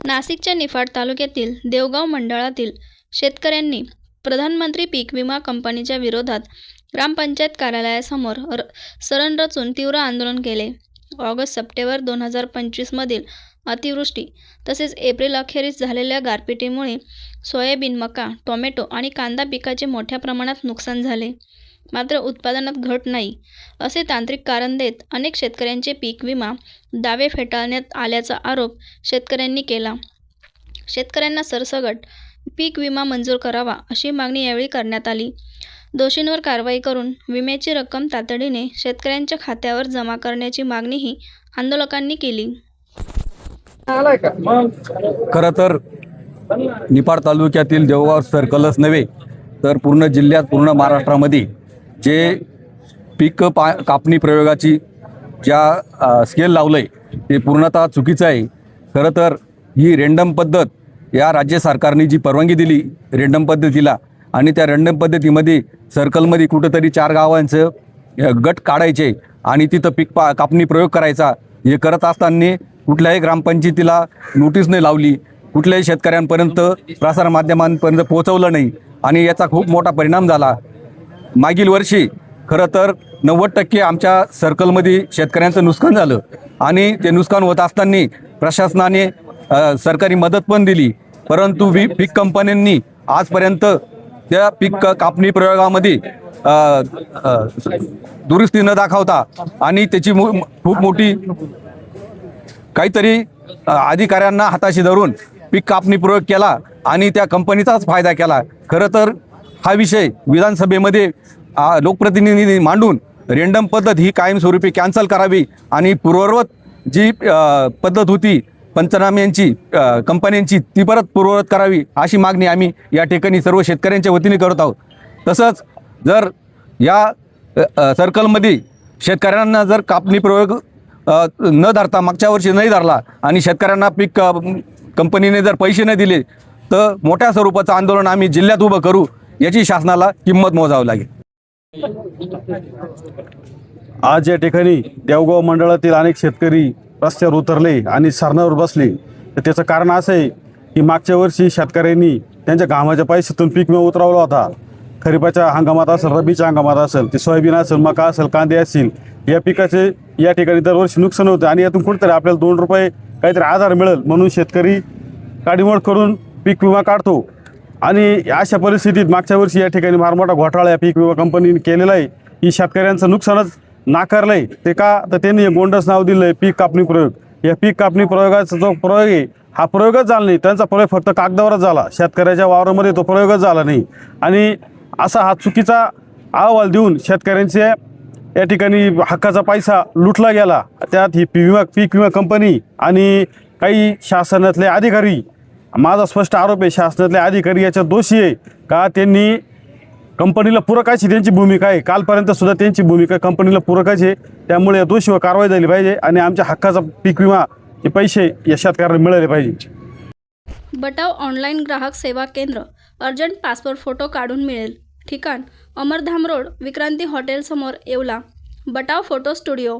नाशिकच्या निफाड तालुक्यातील देवगाव मंडळातील शेतकऱ्यांनी प्रधानमंत्री पीक विमा कंपनीच्या विरोधात ग्रामपंचायत कार्यालयासमोर सरण रचून तीव्र आंदोलन केले. ऑगस्ट-सप्टेंबर 2025 मधील अतिवृष्टी तसेच एप्रिल अखेरीस झालेल्या गारपिटीमुळे सोयाबीन, मका, टोमॅटो आणि कांदा पिकाचे मोठ्या प्रमाणात नुकसान झाले. मात्र उत्पादनात घट नाही, असे तांत्रिक कारण देत अनेक शेतकऱ्यांचे पीक विमा दावे फेटाळण्यात आल्याचा आरोप शेतकऱ्यांनी केला. शेतकऱ्यांना सरसकट पीक विमा मंजूर करावा अशी मागणी यावेळी करण्यात आली. दोषींवर कारवाई करून विम्याची रक्कम तातडीने शेतकऱ्यांच्या खात्यावर जमा करण्याची मागणीही आंदोलकांनी केली. खरं तर निफाड तालुक्यातील देवगाव सर्कलच नव्हे तर पूर्ण जिल्ह्यात, पूर्ण महाराष्ट्रामध्ये जे पीक कापणी प्रयोगाची ज्या स्केल लावलं आहे ते पूर्णतः चुकीचं आहे. खरं तर ही रँडम पद्धत या राज्य सरकारने जी परवानगी दिली रँडम पद्धतीला, आणि त्या रँडम पद्धतीमध्ये सर्कलमध्ये कुठंतरी 4 गावांचं गट काढायचे आणि तिथं पीक कापणी प्रयोग करायचा, हे करत असताना कुठल्याही ग्रामपंचायतीला नोटीस नाही लावली, कुठल्याही शेतकऱ्यांपर्यंत प्रसारमाध्यमांपर्यंत पोहोचवलं नाही आणि याचा खूप मोठा परिणाम झाला. मागील वर्षी खरं तर 90% आमच्या सर्कलमध्ये शेतकऱ्यांचं नुकसान झालं आणि ते नुकसान होत असताना प्रशासनाने सरकारी मदत पण दिली, परंतु पीक कंपन्यांनी आजपर्यंत त्या पीक कापणी प्रयोगामध्ये दुरुस्ती न दाखवता आणि त्याची खूप मोठी काहीतरी अधिकाऱ्यांना हाताशी धरून पीक कापणी प्रयोग केला आणि त्या कंपनीचाच फायदा केला. खरं तर हा विषय विधानसभेमध्ये लोकप्रतिनिधींनी मांडून रँडम पद्धत ही कायमस्वरूपी कॅन्सल करावी आणि पूर्ववत जी पद्धत होती पंचनाम्यांची कंपन्यांची ती परत पूर्ववत करावी अशी मागणी आम्ही या ठिकाणी सर्व शेतकऱ्यांच्या वतीने करत आहोत. तसंच जर या सर्कलमध्ये शेतकऱ्यांना जर कापणी प्रयोग न धरता मागच्या वर्षी नाही धरला आणि शेतकऱ्यांना पीक कंपनीने जर पैसे नाही दिले तर मोठ्या स्वरूपाचं आंदोलन आम्ही जिल्ह्यात उभं करू, याची शासनाला किंमत मोजावी लागेल. आज या ठिकाणी देवगाव मंडळातील अनेक शेतकरी रस्त्यावर उतरले आणि सरणावर बसले. तर त्याचं कारण असं आहे की मागच्या वर्षी शेतकऱ्यांनी त्यांच्या घामाच्या पैशातून पीक विमा उतरवला होता. खरीपाच्या हंगामात असेल, रब्बीच्या हंगामात असेल, ते सोयाबीन असेल, मका असेल, कांदे असतील, या पिकाचे या ठिकाणी दरवर्षी नुकसान होतं आणि यातून कुठेतरी आपल्याला 2 रुपये काहीतरी आधार मिळेल म्हणून शेतकरी काडीमोड करून पीक विमा काढतो. आणि अशा परिस्थितीत मागच्या वर्षी या ठिकाणी फार मोठा घोटाळा या पीक विमा कंपनीने केलेला आहे. ही शेतकऱ्यांचं नुकसानच नाकारलं आहे. ते का तर त्यांनी गोंडस नाव दिलं आहे पीक कापणी प्रयोग. या पीक कापणी प्रयोगाचा जो प्रयोग आहे हा प्रयोगच झाला नाही, त्यांचा प्रयोग फक्त कागदावरच झाला, शेतकऱ्याच्या वावरामध्ये तो प्रयोगच झाला नाही. आणि असा हा चुकीचा अहवाल देऊन शेतकऱ्यांचे या ठिकाणी हक्काचा पैसा लुटला गेला. त्यात ही पीक विमा कंपनी आणि काही शासनातले अधिकारी, माझा स्पष्ट आरोप आहे शासनातले अधिकारी याच्यात दोषी आहे का त्यांनी कंपनीला पूरक अशी त्यांची भूमिका आहे. कालपर्यंत सुद्धा त्यांची भूमिका कंपनीला पूरकच आहे. त्यामुळे या दोषीवर कारवाई झाली पाहिजे आणि आमच्या हक्काचा पीक विमा हे पैसे या शेतकऱ्यांना मिळाले पाहिजे. बटाव ऑनलाईन ग्राहक सेवा केंद्र. अर्जंट पासपोर्ट फोटो काढून मिळेल. ठिकाण अमरधाम रोड, विक्रांती हॉटेल समोर, येवला. बटाव photo studio.